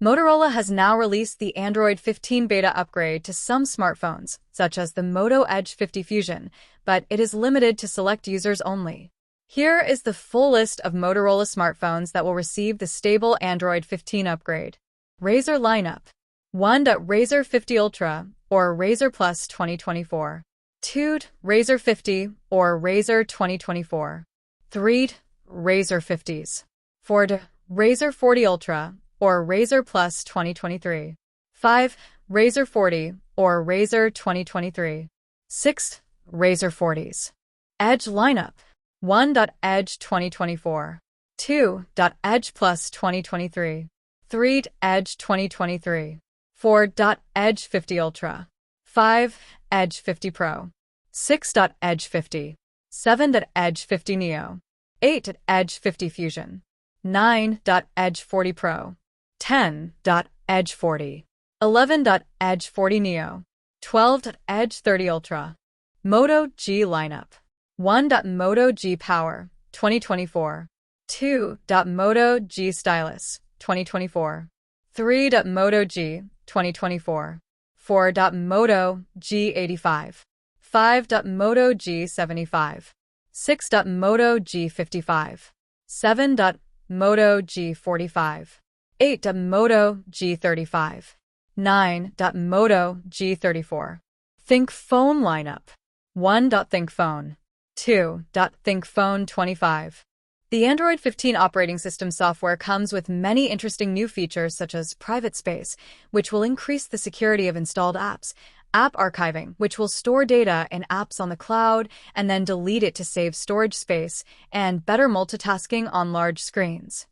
Motorola has now released the Android 15 beta upgrade to some smartphones, such as the Moto Edge 50 Fusion, but it is limited to select users only. Here is the full list of Motorola smartphones that will receive the stable Android 15 upgrade. Razr lineup. 1. Razr 50 Ultra or Razr Plus 2024. 2. Razr 50 or Razr 2024. 3. Razr 50s. 4. Razr 40 Ultra or Razr Plus 2023. 5. Razr 40 or Razr 2023. 6. Razr 40s. Edge lineup. 1. Edge 2024. 2. Edge Plus 2023. 3. Edge 2023. 4. Edge 50 Ultra. 5. Edge 50 Pro. 6. Edge 50. 7. Edge 50 Neo. 8. Edge 50 Fusion. 9. Edge 40 Pro. 10. Edge 40. 11. Edge 40 Neo. 12. Edge 30 Ultra. Moto G lineup. 1. Moto G Power 2024. 2. Moto G Stylus 2024. 3. Moto G 2024. 4. Moto G 85. 5. Moto G 75. 6. Moto G 55. 7. Moto G 45. 8. Moto G 35. 9. Moto G 34. Thinkphone lineup. 1. Thinkphone. 2. Thinkphone 25. The Android 15 operating system software comes with many interesting new features such as private space, which will increase the security of installed apps, app archiving, which will store data in apps on the cloud and then delete it to save storage space, and better multitasking on large screens.